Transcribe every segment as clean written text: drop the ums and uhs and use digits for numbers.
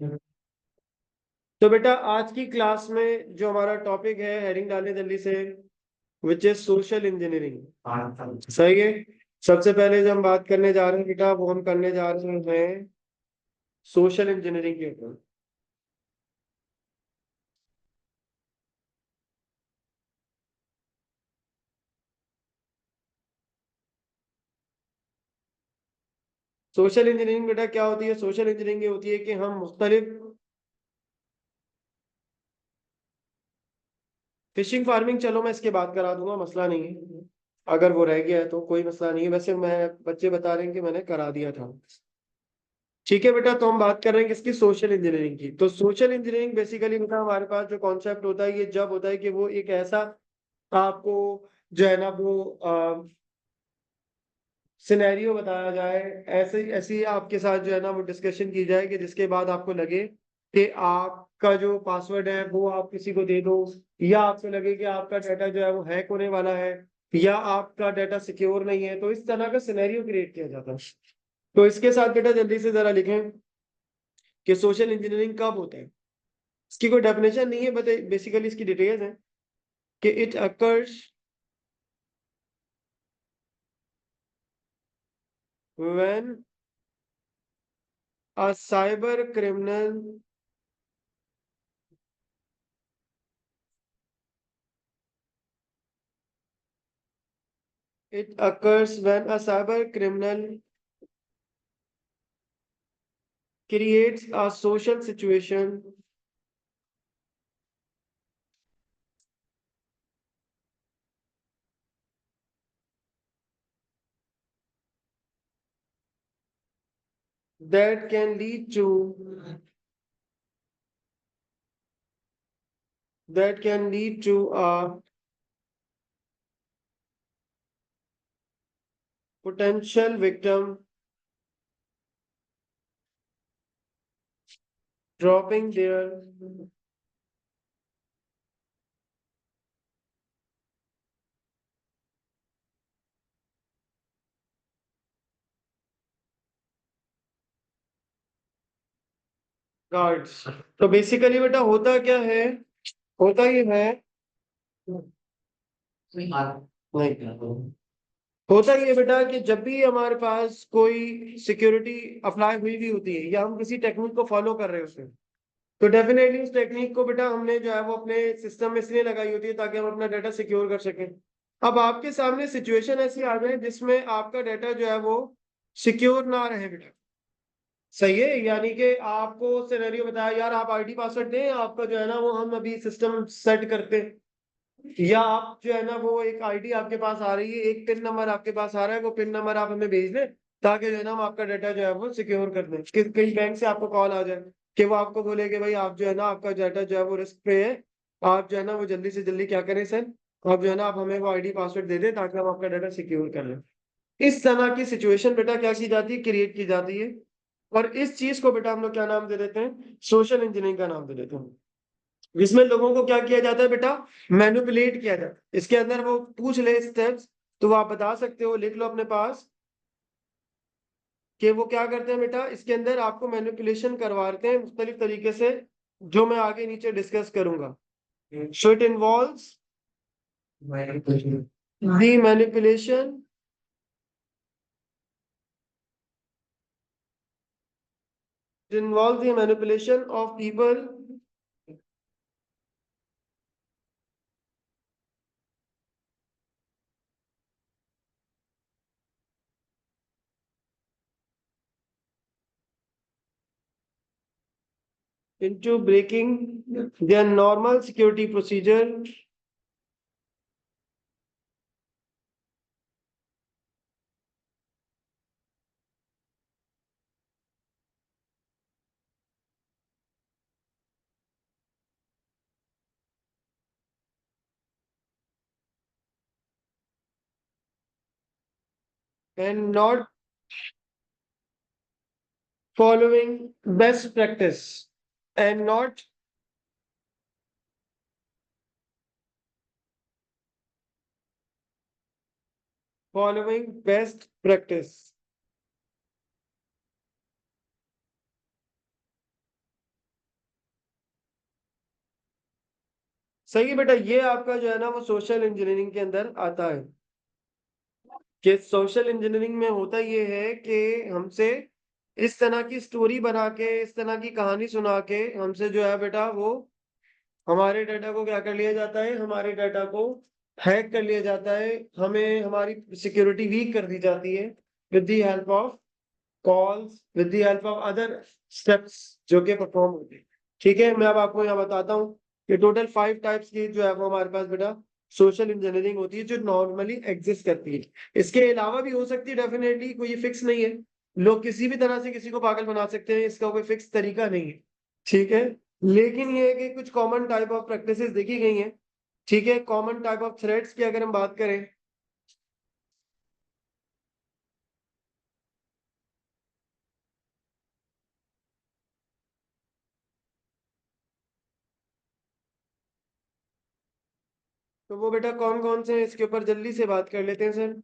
तो बेटा आज की क्लास में जो हमारा टॉपिक है, हेडिंग डालें जल्दी से, विच इज सोशल इंजीनियरिंग। सही है। सबसे पहले जो हम बात करने जा रहे हैं बेटा, वो हम करने जा रहे हैं सोशल इंजीनियरिंग के ऊपर। सोशल इंजीनियरिंग बेटा क्या होती है? सोशल इंजीनियरिंग ये होती है कि हम मुख्तलिफ फिशिंग फार्मिंग, चलो मैं इसके बात करा दूंगा, मसला नहीं है। अगर वो रह गया है तो कोई मसला नहीं है, वैसे मैं बच्चे बता रहे हैं कि मैंने करा दिया था। ठीक है बेटा, तो हम बात कर रहे हैं किसकी? सोशल इंजीनियरिंग की। तो सोशल इंजीनियरिंग बेसिकली बेटा हमारे पास जो कॉन्सेप्ट होता है, ये जब होता है कि वो एक ऐसा आपको जो है ना वो सिनेरियो बताया जाए, ऐसे ऐसी आपके साथ जो है ना वो डिस्कशन की जाए कि जिसके बाद आपको लगे कि आपका जो पासवर्ड है वो आप किसी को दे दो, या आपको लगे कि आपका डाटा जो है वो हैक होने वाला है, या आपका डाटा सिक्योर नहीं है। तो इस तरह का सिनेरियो क्रिएट किया जाता है। तो इसके साथ बेटा जल्दी से जरा लिखें कि सोशल इंजीनियरिंग कब होता है। इसकी कोई डेफिनेशन नहीं है, बट बेसिकली इसकी डिटेल्स है कि it occurs when a cyber criminal it occurs when a cyber criminal creates a social situation that can lead to a potential victim dropping their cards। तो बेसिकली बेटा होता क्या है? होता ये है, नहीं, होता ये बेटा कि जब भी हमारे पास कोई सिक्योरिटी अप्लाई हुई भी होती है, या हम किसी टेक्निक को फॉलो कर रहे हैं उसमें, तो डेफिनेटली उस टेक्निक को बेटा हमने जो है वो अपने सिस्टम में इसलिए लगाई होती है ताकि हम अपना डाटा सिक्योर कर सकें। अब आपके सामने सिचुएशन ऐसी आ जाए जिसमें आपका डाटा जो है वो सिक्योर ना रहे बेटा। सही है, यानी कि आपको सिनेरियो बताया, यार आप आईडी पासवर्ड दें, आपका जो है ना वो हम अभी सिस्टम सेट करते हैं, या आप जो है ना वो एक आईडी आपके पास आ रही है, एक पिन नंबर आपके पास आ रहा है, वो पिन नंबर आप हमें भेज दें ताकि जो है ना हम आपका डाटा जो है वो सिक्योर कर दें। कहीं बैंक से आपको कॉल आ जाए कि वो आपको बोले कि भाई आप जो है ना आपका डाटा जो है वो रिस्क पे है, आप जो है ना वो जल्दी से जल्दी क्या करें सर, आप जो है ना आप हमें वो आईडी पासवर्ड दे दें ताकि हम आपका डाटा सिक्योर कर लें। इस तरह की सिचुएशन बेटा क्या की जाती है? क्रिएट की जाती है। और इस चीज को बेटा हम लोग क्या नाम दे देते हैं? सोशल इंजीनियरिंग का नाम दे देते हैं। जिसमें लोगों को क्या किया जाता है बेटा? मैनिपुलेट किया जाता है। इसके अंदर वो पूछ ले स्टेप्स, तो वो आप बता सकते हो, लिख लो अपने पास कि वो क्या करते हैं बेटा। इसके अंदर आपको मैनिपुलेशन करवाते हैं मुख्तलिफ तरीके से, जो मैं आगे नीचे डिस्कस करूंगा। So it involves the manipulation of people into breaking their normal security procedure and not following best practice and not following best practice। सही है बेटा, ये आपका जो है ना वो सोशल इंजीनियरिंग के अंदर आता है कि सोशल इंजीनियरिंग में होता ये है कि हमसे इस तरह की स्टोरी बना के, इस तरह की कहानी सुना के हमसे जो है बेटा वो हमारे डाटा को क्या कर लिया जाता है, हमारे डाटा को हैक कर लिया जाता है, हमें हमारी सिक्योरिटी वीक कर दी जाती है with the help of calls, with the help of other steps जो कि परफॉर्म होते हैं। ठीक है, मैं अब आपको यहाँ बताता हूँ कि टोटल 5 टाइप्स की जो है वो हमारे पास बेटा सोशल इंजीनियरिंग होती है जो नॉर्मली एग्जिस्ट करती है। इसके अलावा भी हो सकती है डेफिनेटली, कोई फिक्स नहीं है। लोग किसी भी तरह से किसी को पागल बना सकते हैं, इसका कोई फिक्स तरीका नहीं है। ठीक है, लेकिन ये है कि कुछ कॉमन टाइप ऑफ प्रैक्टिसेस देखी गई हैं। ठीक है, कॉमन टाइप ऑफ थ्रेड्स की अगर हम बात करें, तो वो बेटा कौन कौन से हैं इसके ऊपर जल्दी से बात कर लेते हैं सर।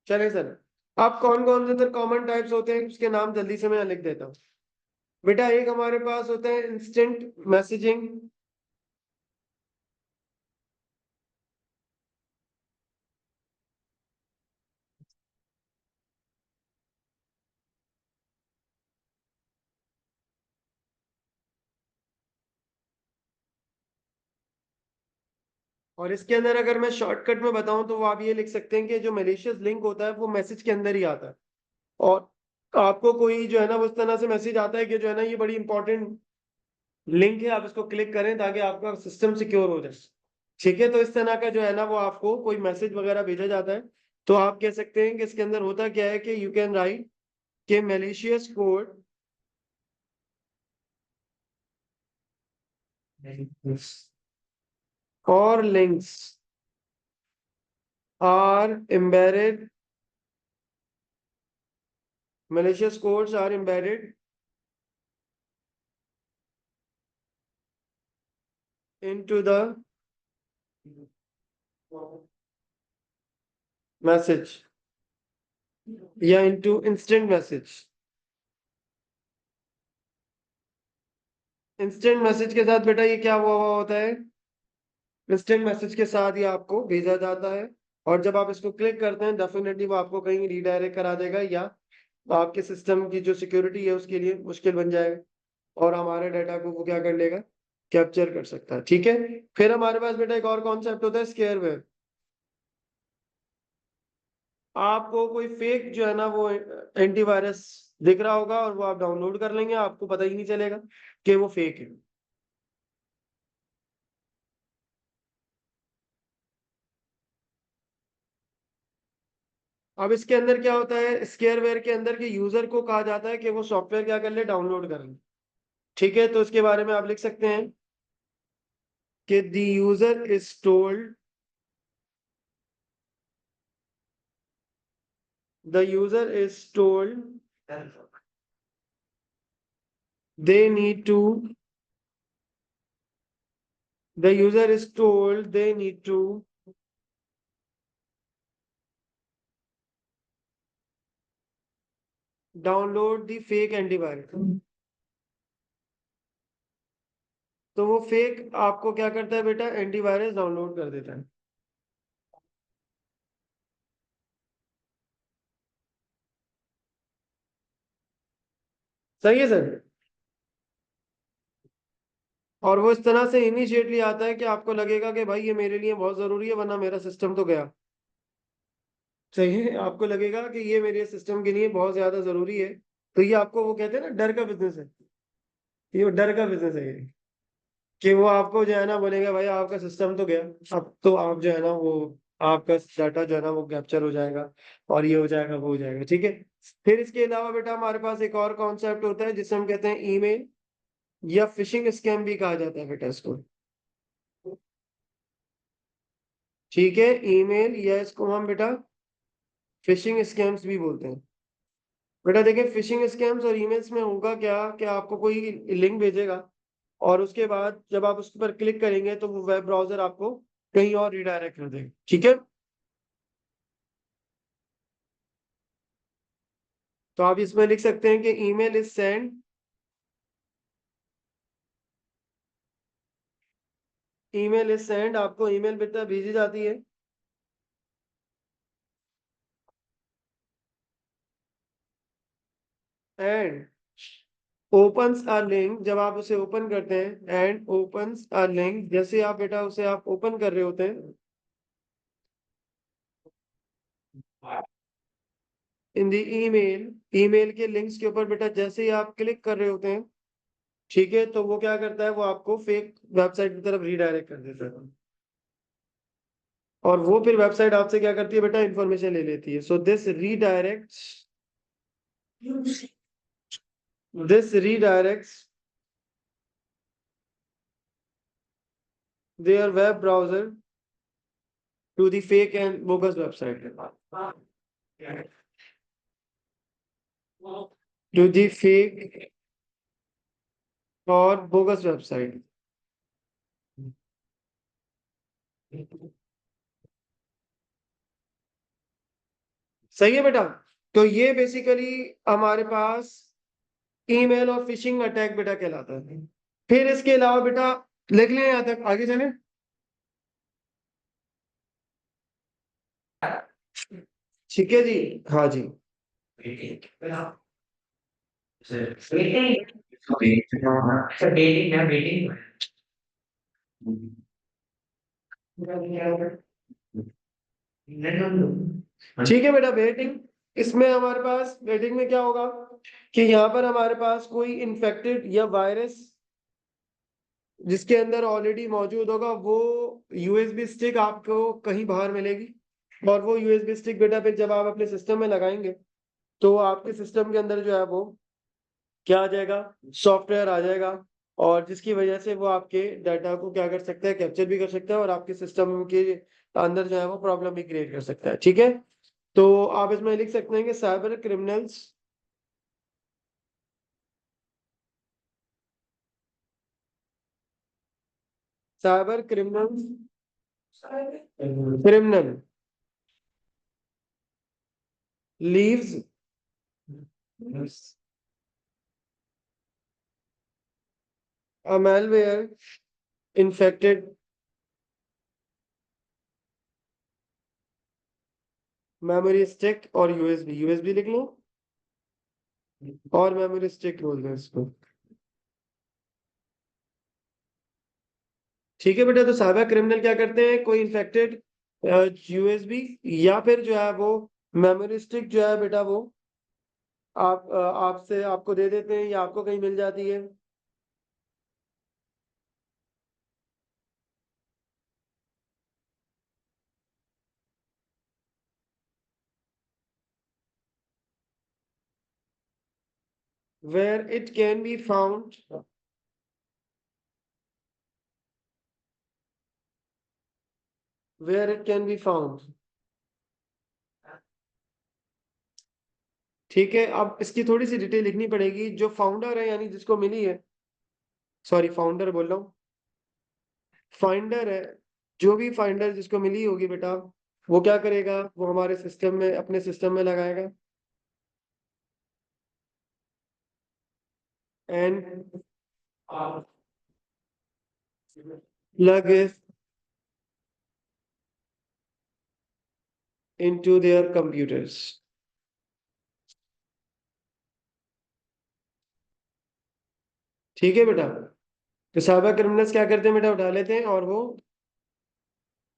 चले सर, आप कौन कौन से सर कॉमन टाइप्स होते हैं उसके नाम जल्दी से मैं लिख देता हूँ। बेटा एक हमारे पास होता है इंस्टेंट मैसेजिंग। और इसके अंदर अगर मैं शॉर्टकट में बताऊं तो वो आप ये लिख सकते हैं कि जो मेलिशियस लिंक होता है वो मैसेज के अंदर ही आता है। और आपको कोई जो है ना उस तरह से मैसेज आता है कि जो है ना ये बड़ी इंपॉर्टेंट लिंक है, आप इसको क्लिक करें ताकि आपका सिस्टम सिक्योर हो जाए। ठीक है, तो इस तरह का जो है ना वो आपको कोई मैसेज वगैरह भेजा जाता है, तो आप कह सकते हैं कि इसके अंदर होता क्या है कि यू कैन राइट के malicious code or links are embedded, malicious codes are embedded into the message या into instant message। Instant message के साथ बेटा ये क्या हुआ होता है, इंस्टेंट मैसेज के साथ ये आपको भेजा जाता है, और जब आप इसको क्लिक करते हैं डेफिनेटली वो आपको कहीं रिडायरेक्ट करा देगा या आपके सिस्टम की जो सिक्योरिटी है उसके लिए मुश्किल बन जाएगा, और हमारे डाटा को वो क्या कर लेगा, कैप्चर कर सकता है। ठीक है, फिर हमारे पास बेटा एक और कॉन्सेप्ट होता है स्केयरवेयर। आपको कोई फेक जो है ना वो एंटीवायरस दिख रहा होगा और वो आप डाउनलोड कर लेंगे, आपको पता ही नहीं चलेगा कि वो फेक है। अब इसके अंदर क्या होता है, स्केयरवेयर के अंदर के यूजर को कहा जाता है कि वो सॉफ्टवेयर क्या कर ले, डाउनलोड कर ले। ठीक है, तो इसके बारे में आप लिख सकते हैं कि the user is told, the user is told they need to the user is told they need to download the fake antivirus। तो वो फेक आपको क्या करता है बेटा, एंटीवायरस डाउनलोड कर देता है। सही है सर, और वो इस तरह से इनिशिएटली आता है कि आपको लगेगा कि भाई ये मेरे लिए बहुत जरूरी है वरना मेरा सिस्टम तो गया। सही है, आपको लगेगा कि ये मेरे सिस्टम के लिए बहुत ज्यादा जरूरी है, तो ये आपको वो कहते हैं ना डर का बिजनेस है, ये डर का बिजनेस है ये, कि वो आपको जो है ना बोलेगा भाई आपका सिस्टम तो गया, अब तो आप जो है ना वो आपका डाटा जो है ना वो कैप्चर हो जाएगा और ये हो जाएगा वो हो जाएगा। ठीक है, फिर इसके अलावा बेटा हमारे पास एक और कॉन्सेप्ट होता है जिसे हम कहते हैं ईमेल या फिशिंग स्कैम भी कहा जाता है बेटा इसको। ठीक है, ईमेल या इसको हम बेटा फिशिंग स्कैम्स भी बोलते हैं। बेटा देखिए, फिशिंग स्कैम्स और ईमेल्स में होगा क्या कि आपको कोई लिंक भेजेगा और उसके बाद जब आप उस पर क्लिक करेंगे तो वो वेब ब्राउजर आपको कहीं और रिडायरेक्ट कर देगा। ठीक है, तो आप इसमें लिख सकते हैं कि email is send, email is send, आपको ईमेल बेटा भेजी जाती है। एंड ओपन्स अ लिंक, जब आप उसे ओपन करते हैं, एंड ओपन्स अ लिंक, जैसे आप बेटा उसे आप ओपन कर रहे होते हैं इन द ईमेल, ईमेल के लिंक्स के ऊपर बेटा जैसे ही आप क्लिक कर रहे होते हैं, ठीक है, तो वो क्या करता है, वो आपको फेक वेबसाइट की तरफ रीडायरेक्ट कर देता है। और वो फिर वेबसाइट आपसे क्या करती है बेटा, इंफॉर्मेशन ले लेती है। So this redirects their web browser to the fake and bogus website, to the fake और बोगस वेबसाइट। सही है बेटा, तो ये बेसिकली हमारे पास ईमेल और फिशिंग अटैक बेटा कहलाता है। फिर इसके अलावा बेटा लिख लें, यहाँ तक आगे चलें। ठीक है जी, हाँ जी। ठीक है बेटा, वेटिंग, इसमें हमारे पास वेटिंग में क्या होगा कि यहाँ पर हमारे पास कोई इन्फेक्टेड या वायरस जिसके अंदर ऑलरेडी मौजूद होगा, वो यूएसबी स्टिक आपको कहीं बाहर मिलेगी। और वो यूएसबी स्टिक बेटा फिर जब आप अपने सिस्टम में लगाएंगे तो आपके सिस्टम के अंदर जो है वो क्या आ जाएगा, सॉफ्टवेयर आ जाएगा। और जिसकी वजह से वो आपके डाटा को क्या कर सकता है, कैप्चर भी कर सकता है और आपके सिस्टम के अंदर जो है वो प्रॉब्लम भी क्रिएट कर सकता है। ठीक है, तो आप इसमें लिख सकते हैं कि cyber criminals, cyber criminals, criminal leaves a malware infected memory stick और यूएसबी, यूएसबी लिख लो और मेमोरी स्टिक बोल दो इसको। ठीक है बेटा, तो साइबर क्रिमिनल क्या करते हैं, कोई इन्फेक्टेड यूएसबी या फिर जो है वो मेमोरी स्टिक जो है बेटा वो आपसे आपको दे देते हैं या आपको कहीं मिल जाती है। where it can be found, where it can be found। ठीक है, अब इसकी थोड़ी सी डिटेल लिखनी पड़ेगी। जो फाउंडर है यानी जिसको मिली है, सॉरी फाउंडर बोल रहा हूँ, फाइंडर है, जो भी फाइंडर जिसको मिली होगी बेटा, वो क्या करेगा, वो हमारे सिस्टम में, अपने सिस्टम में लगाएगा and plug it into their computers। ठीक है बेटा, तो साइबर क्रिमिनल्स क्या करते हैं बेटा, उठा लेते हैं और वो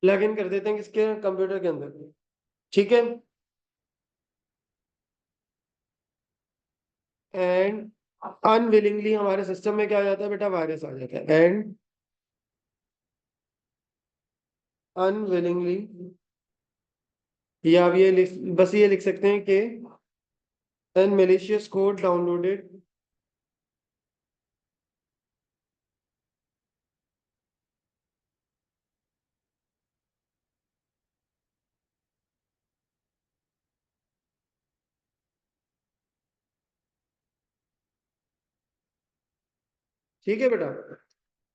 प्लग इन कर देते हैं किसके, कंप्यूटर के अंदर। ठीक है, एंड अनविलिंगली हमारे सिस्टम में क्या आ जाता है बेटा, वायरस आ जाता है। एंड अनविलिंगली, या आप ये बस ये लिख सकते हैं कि एन malicious कोड डाउनलोडेड ठीक है बेटा।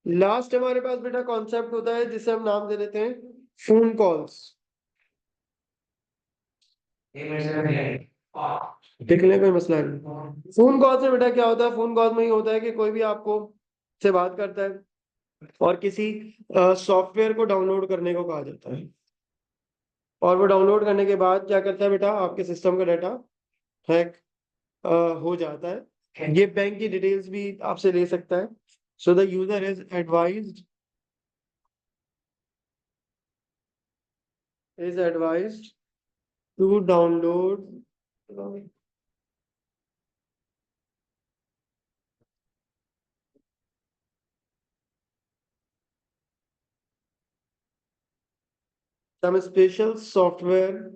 लास्ट हमारे पास बेटा कॉन्सेप्ट होता है जिसे हम नाम दे देते हैं फोन कॉल्स। लिखने कोई मसला नहीं। फोन कॉल से बेटा क्या होता है, फोन कॉल में ही होता है कि कोई भी आपको से बात करता है और किसी सॉफ्टवेयर को डाउनलोड करने को कहा जाता है, और वो डाउनलोड करने के बाद क्या करता है बेटा, आपके सिस्टम का डाटा हैक हो जाता है। ये बैंक की डिटेल्स भी आपसे ले सकता है। So the user is advised to download some special software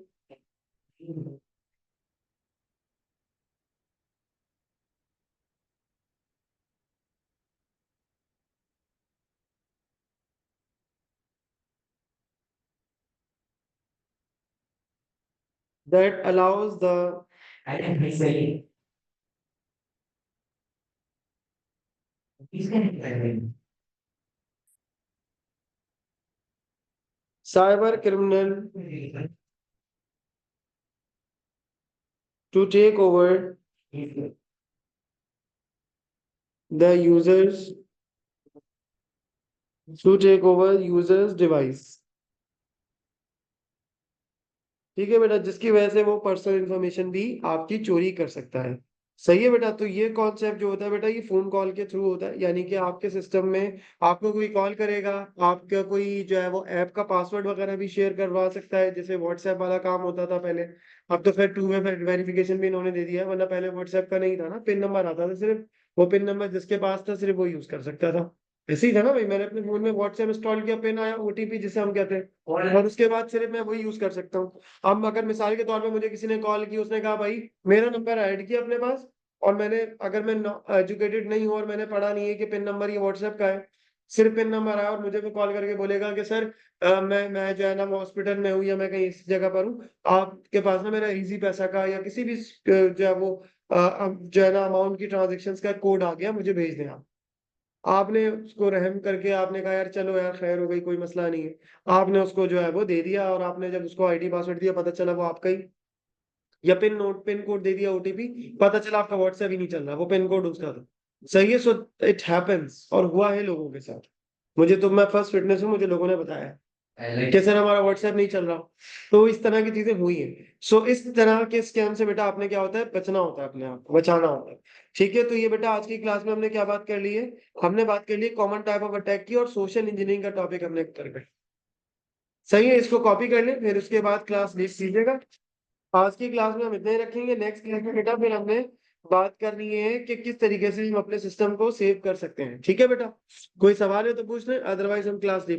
that allows the cyber criminal to take over the users device। ठीक है बेटा, जिसकी वजह से वो पर्सनल इंफॉर्मेशन भी आपकी चोरी कर सकता है। सही है बेटा। तो ये कॉन्सेप्ट जो होता है बेटा, ये फोन कॉल के थ्रू होता है, यानी कि आपके सिस्टम में आपको कोई कॉल करेगा, आपका कोई जो है वो ऐप का पासवर्ड वगैरह भी शेयर करवा सकता है, जैसे व्हाट्सएप वाला काम होता था पहले। अब तो खैर टू वे वेरिफिकेशन भी इन्होंने दे दिया है, वरना पहले व्हाट्सएप का नहीं था ना, पिन नंबर आता था सिर्फ। वो पिन नंबर जिसके पास था सिर्फ वो यूज कर सकता था। ऐसे ही था ना भाई, मैंने अपने फोन में व्हाट्सएप इंस्टॉल किया, पिन आया, ओटीपी जिसे हम कहते हैं, और उसके बाद सिर्फ मैं वही यूज कर सकता हूँ। अब अगर मिसाल के तौर पे मुझे किसी ने कॉल की, उसने कहा भाई मेरा नंबर ऐड किया अपने पास, और मैंने, अगर मैं एजुकेटेड नहीं हूँ और मैंने पढ़ा नहीं है कि पिन नंबर ये व्हाट्सएप का है, सिर्फ पिन नंबर आया और मुझे वो कॉल करके बोलेगा कि सर मैं जो है ना हॉस्पिटल में हूँ या मैं कहीं इस जगह पर हूँ, आपके पास ना मेरा इजी पैसा का या किसी भी जो है वो जो है ना अमाउंट की ट्रांजेक्शन का कोड आ गया, मुझे भेज दें आप। आपने उसको रहम करके आपने कहा यार चलो यार खैर हो गई, कोई मसला नहीं है, आपने उसको जो है वो दे दिया, और आपने जब उसको आईडी पासवर्ड दिया, पता चला वो आपका ही, या पिन कोड दे दिया, ओटीपी, पता चला आपका व्हाट्सएप ही नहीं चल रहा, वो पिन कोड उसका था। सही है। सो इट हैपेंस, और हुआ है लोगों के साथ। मुझे तो, मैं फर्स्ट फिटनेस हूँ, मुझे लोगों ने बताया कि सर हमारा व्हाट्सएप नहीं चल रहा। तो इस तरह की चीजें हुई है। सो इस तरह के स्कैम से बेटा आपने क्या होता है, बचना होता है, अपने आप को बचाना होता है। ठीक है। तो ये बेटा आज की क्लास में हमने क्या बात कर ली है, हमने बात कर ली कॉमन टाइप ऑफ अटैक की, और सोशल इंजीनियरिंग का टॉपिक हमने कर लिया। सही है, इसको कॉपी कर ले, फिर उसके बाद क्लास लिख लीजिएगा। आज की क्लास में हम इतना ही रखेंगे। नेक्स्ट क्लास में बेटा फिर हमने बात करनी है कि किस तरीके से हम अपने सिस्टम को सेव कर सकते हैं। ठीक है बेटा, कोई सवाल है तो पूछ लें, अदरवाइज हम क्लास